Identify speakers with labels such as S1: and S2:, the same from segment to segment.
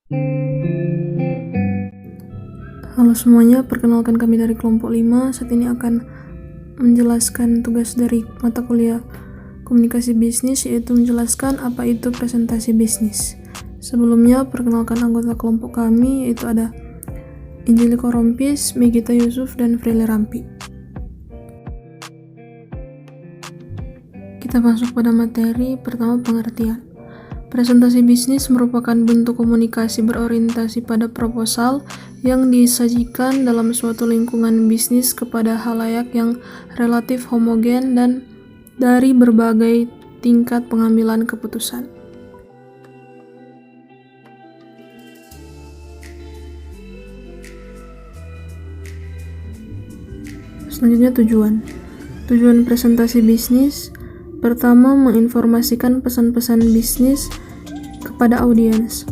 S1: Halo semuanya, perkenalkan kami dari kelompok 5. Saat ini akan menjelaskan tugas dari mata kuliah komunikasi bisnis, yaitu menjelaskan apa itu presentasi bisnis. Sebelumnya, perkenalkan anggota kelompok kami, yaitu ada Injili Korompis, Megita Yusuf, dan Frile Rampi. Kita masuk pada materi. Pertama, pengertian. Presentasi bisnis merupakan bentuk komunikasi berorientasi pada proposal yang disajikan dalam suatu lingkungan bisnis kepada halayak yang relatif homogen dan dari berbagai tingkat pengambilan keputusan. Selanjutnya tujuan. Tujuan presentasi bisnis pertama, menginformasikan pesan-pesan bisnis kepada audiens.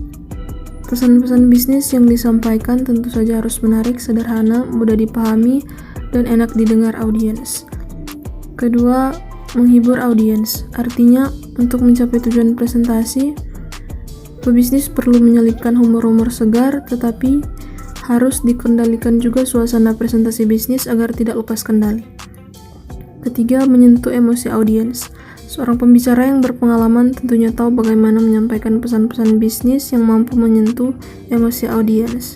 S1: Pesan-pesan bisnis yang disampaikan tentu saja harus menarik, sederhana, mudah dipahami, dan enak didengar audiens. Kedua, menghibur audiens. Artinya, untuk mencapai tujuan presentasi, pebisnis perlu menyelipkan humor-humor segar, tetapi harus dikendalikan juga suasana presentasi bisnis agar tidak lepas kendali. Ketiga, menyentuh emosi audiens. Seorang pembicara yang berpengalaman tentunya tahu bagaimana menyampaikan pesan-pesan bisnis yang mampu menyentuh emosi audiens.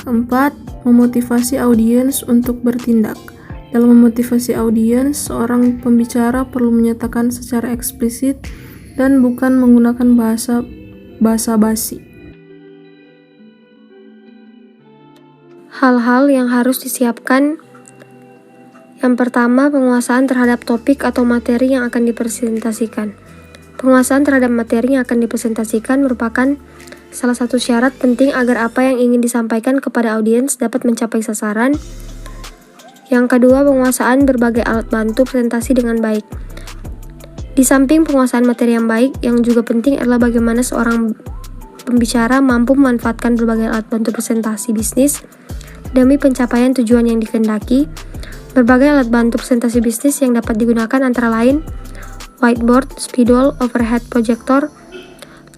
S1: Keempat, memotivasi audiens untuk bertindak. Dalam memotivasi audiens, seorang pembicara perlu menyatakan secara eksplisit dan bukan menggunakan bahasa basa-basi.
S2: Hal-hal yang harus disiapkan. Yang pertama, penguasaan terhadap topik atau materi yang akan dipresentasikan. Penguasaan terhadap materi yang akan dipresentasikan merupakan salah satu syarat penting agar apa yang ingin disampaikan kepada audiens dapat mencapai sasaran. Yang kedua, penguasaan berbagai alat bantu presentasi dengan baik. Di samping penguasaan materi yang baik, yang juga penting adalah bagaimana seorang pembicara mampu memanfaatkan berbagai alat bantu presentasi bisnis demi pencapaian tujuan yang dikehendaki. Berbagai alat bantu presentasi bisnis yang dapat digunakan antara lain whiteboard, spidol, overhead projector,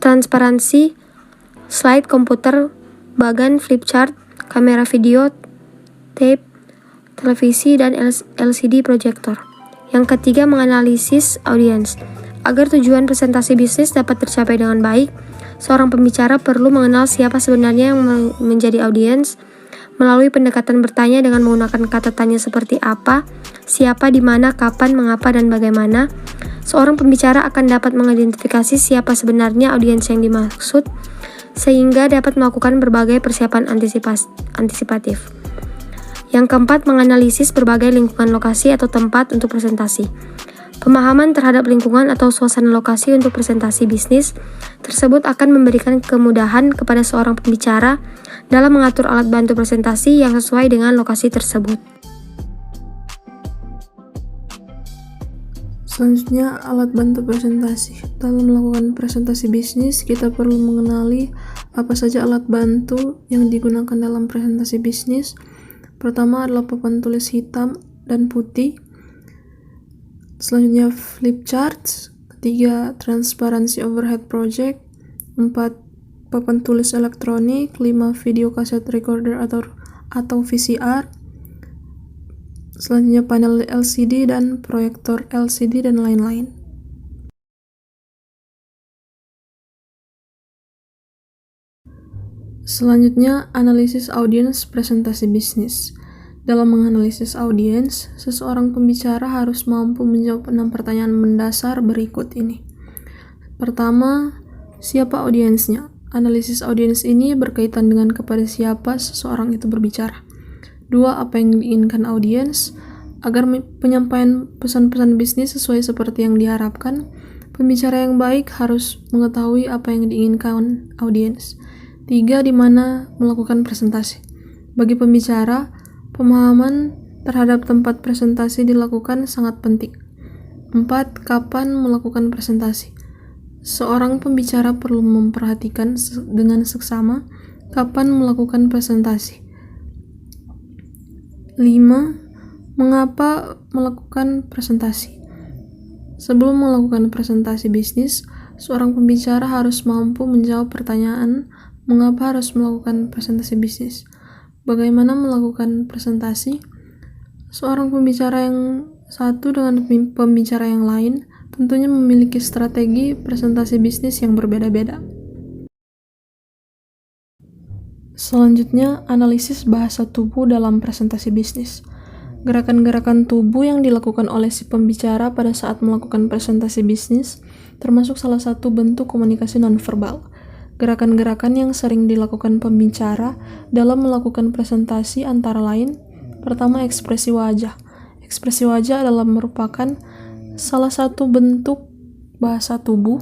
S2: transparansi, slide komputer, bagan, flip chart, kamera video, tape, televisi, dan LCD projector. Yang ketiga, menganalisis audiens. Agar tujuan presentasi bisnis dapat tercapai dengan baik, seorang pembicara perlu mengenal siapa sebenarnya yang menjadi audiens. Melalui pendekatan bertanya dengan menggunakan kata tanya seperti apa, siapa, di mana, kapan, mengapa, dan bagaimana, seorang pembicara akan dapat mengidentifikasi siapa sebenarnya audiens yang dimaksud, sehingga dapat melakukan berbagai persiapan antisipatif. Yang keempat, menganalisis berbagai lingkungan lokasi atau tempat untuk presentasi. Pemahaman terhadap lingkungan atau suasana lokasi untuk presentasi bisnis tersebut akan memberikan kemudahan kepada seorang pembicara dalam mengatur alat bantu presentasi yang sesuai dengan lokasi tersebut.
S1: Selanjutnya, alat bantu presentasi. Dalam melakukan presentasi bisnis, kita perlu mengenali apa saja alat bantu yang digunakan dalam presentasi bisnis. Pertama adalah papan tulis hitam dan putih. Selanjutnya, flip charts. Ketiga, transparansi overhead project. 4, papan tulis elektronik. 5, video kaset recorder atau VCR. Selanjutnya, panel LCD dan proyektor LCD dan lain-lain. Selanjutnya, analisis audiens presentasi bisnis. Dalam menganalisis audiens, seseorang pembicara harus mampu menjawab 6 pertanyaan mendasar berikut ini. Pertama, siapa audiensnya? Analisis audiens ini berkaitan dengan kepada siapa seseorang itu berbicara. 2, apa yang diinginkan audiens? Agar penyampaian pesan-pesan bisnis sesuai seperti yang diharapkan, pembicara yang baik harus mengetahui apa yang diinginkan audiens. 3, di mana melakukan presentasi. Bagi pembicara, pemahaman terhadap tempat presentasi dilakukan sangat penting. 4, kapan melakukan presentasi. Seorang pembicara perlu memperhatikan dengan seksama kapan melakukan presentasi. 5, mengapa melakukan presentasi. Sebelum melakukan presentasi bisnis, seorang pembicara harus mampu menjawab pertanyaan Mengapa harus melakukan presentasi bisnis? Bagaimana melakukan presentasi? Seorang pembicara yang satu dengan pembicara yang lain tentunya memiliki strategi presentasi bisnis yang berbeda-beda. Selanjutnya, analisis bahasa tubuh dalam presentasi bisnis. Gerakan-gerakan tubuh yang dilakukan oleh si pembicara pada saat melakukan presentasi bisnis termasuk salah satu bentuk komunikasi nonverbal. Gerakan-gerakan yang sering dilakukan pembicara dalam melakukan presentasi antara lain, pertama, ekspresi wajah. Ekspresi wajah adalah merupakan salah satu bentuk bahasa tubuh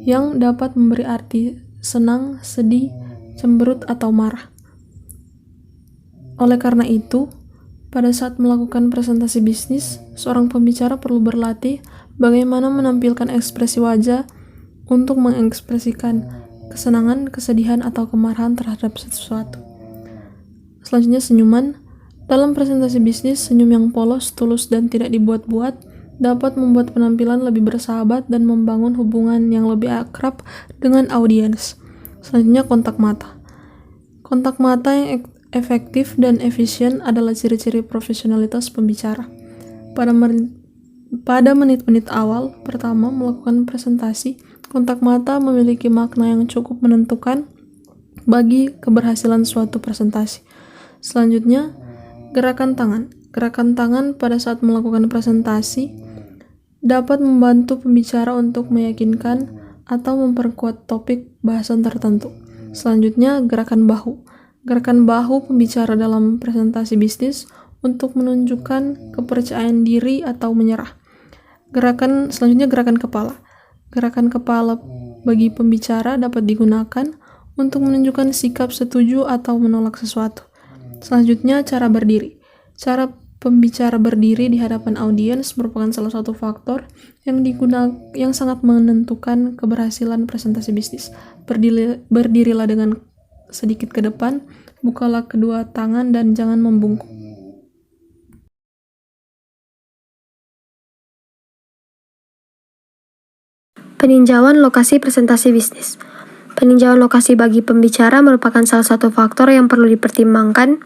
S1: yang dapat memberi arti senang, sedih, cemberut, atau marah. Oleh karena itu, pada saat melakukan presentasi bisnis, seorang pembicara perlu berlatih bagaimana menampilkan ekspresi wajah untuk mengekspresikan kesenangan, kesedihan, atau kemarahan terhadap sesuatu. Selanjutnya, senyuman. Dalam presentasi bisnis, senyum yang polos, tulus, dan tidak dibuat-buat dapat membuat penampilan lebih bersahabat dan membangun hubungan yang lebih akrab dengan audiens. Selanjutnya, kontak mata. Kontak mata yang efektif dan efisien adalah ciri-ciri profesionalitas pembicara. Pada menit-menit awal pertama melakukan presentasi, kontak mata memiliki makna yang cukup menentukan bagi keberhasilan suatu presentasi. Selanjutnya, gerakan tangan. Gerakan tangan pada saat melakukan presentasi dapat membantu pembicara untuk meyakinkan atau memperkuat topik bahasan tertentu. Selanjutnya, gerakan bahu. Gerakan bahu pembicara dalam presentasi bisnis untuk menunjukkan kepercayaan diri atau menyerah. Selanjutnya, gerakan kepala. Gerakan kepala bagi pembicara dapat digunakan untuk menunjukkan sikap setuju atau menolak sesuatu. Selanjutnya, cara berdiri. Cara pembicara berdiri di hadapan audiens merupakan salah satu faktor yang sangat menentukan keberhasilan presentasi bisnis. Berdirilah dengan sedikit ke depan, bukalah kedua tangan, dan jangan membungkuk.
S2: Peninjauan lokasi presentasi bisnis. Peninjauan lokasi bagi pembicara merupakan salah satu faktor yang perlu dipertimbangkan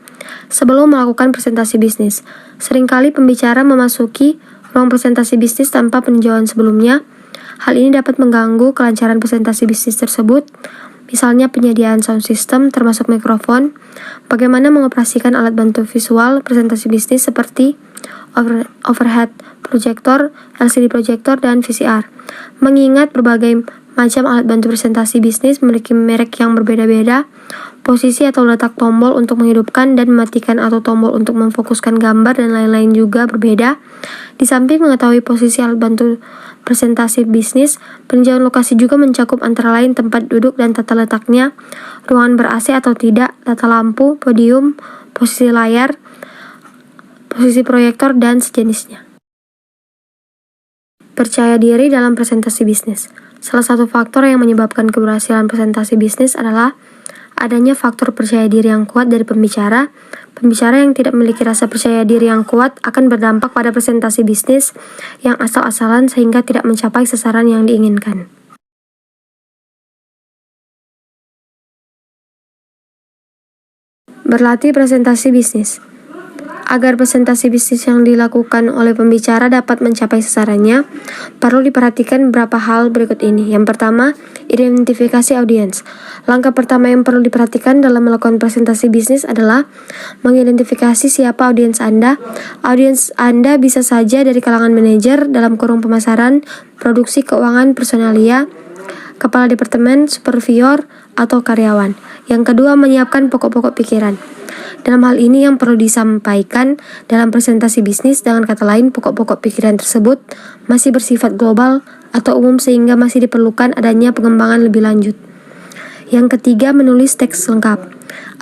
S2: sebelum melakukan presentasi bisnis. Seringkali pembicara memasuki ruang presentasi bisnis tanpa peninjauan sebelumnya. Hal ini dapat mengganggu kelancaran presentasi bisnis tersebut, misalnya penyediaan sound system termasuk mikrofon, bagaimana mengoperasikan alat bantu visual presentasi bisnis seperti overhead projector, LCD projector, dan VCR. Mengingat berbagai macam alat bantu presentasi bisnis memiliki merek yang berbeda-beda, posisi atau letak tombol untuk menghidupkan dan mematikan atau tombol untuk memfokuskan gambar dan lain-lain juga berbeda. Di samping mengetahui posisi alat bantu presentasi bisnis, peninjauan lokasi juga mencakup antara lain tempat duduk dan tata letaknya, ruangan ber-AC atau tidak, tata lampu, podium, posisi layar, posisi proyektor, dan sejenisnya. Percaya diri dalam presentasi bisnis. Salah satu faktor yang menyebabkan keberhasilan presentasi bisnis adalah adanya faktor percaya diri yang kuat dari pembicara. Pembicara yang tidak memiliki rasa percaya diri yang kuat akan berdampak pada presentasi bisnis yang asal-asalan sehingga tidak mencapai sasaran yang diinginkan. Berlatih presentasi bisnis. Agar presentasi bisnis yang dilakukan oleh pembicara dapat mencapai sasarannya, perlu diperhatikan beberapa hal berikut ini. Yang pertama, identifikasi audiens. Langkah pertama yang perlu diperhatikan dalam melakukan presentasi bisnis adalah mengidentifikasi siapa audiens Anda. Audiens Anda bisa saja dari kalangan manajer dalam kurung pemasaran, produksi, keuangan, personalia, kepala departemen, supervisor, atau karyawan. Yang kedua, menyiapkan pokok-pokok pikiran. Dalam hal ini yang perlu disampaikan dalam presentasi bisnis, dengan kata lain, pokok-pokok pikiran tersebut masih bersifat global atau umum sehingga masih diperlukan adanya pengembangan lebih lanjut. Yang ketiga, menulis teks lengkap.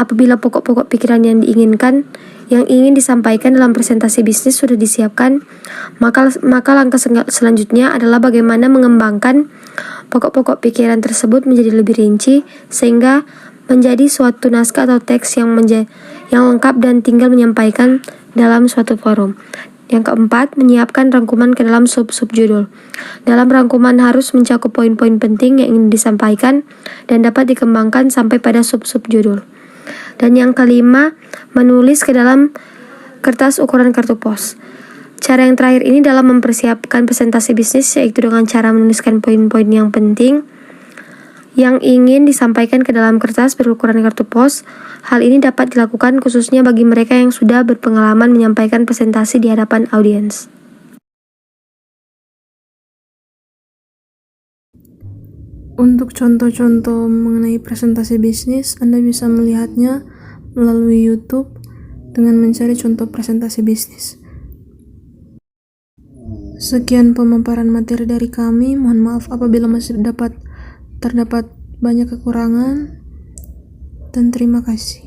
S2: Apabila pokok-pokok pikiran yang ingin disampaikan dalam presentasi bisnis sudah disiapkan, maka langkah selanjutnya adalah bagaimana mengembangkan pokok-pokok pikiran tersebut menjadi lebih rinci sehingga menjadi suatu naskah atau teks yang lengkap dan tinggal menyampaikan dalam suatu forum. Yang keempat, menyiapkan rangkuman ke dalam sub-sub judul. Dalam rangkuman harus mencakup poin-poin penting yang ingin disampaikan dan dapat dikembangkan sampai pada sub-sub judul. Dan yang kelima, menulis ke dalam kertas ukuran kartu pos. Cara yang terakhir ini dalam mempersiapkan presentasi bisnis, yaitu dengan cara menuliskan poin-poin yang penting yang ingin disampaikan ke dalam kertas berukuran kartu pos. Hal ini dapat dilakukan khususnya bagi mereka yang sudah berpengalaman menyampaikan presentasi di hadapan audiens.
S1: Untuk contoh-contoh mengenai presentasi bisnis, Anda bisa melihatnya melalui YouTube dengan mencari contoh presentasi bisnis. Sekian pemaparan materi dari kami. Mohon maaf apabila masih terdapat banyak kekurangan, dan terima kasih.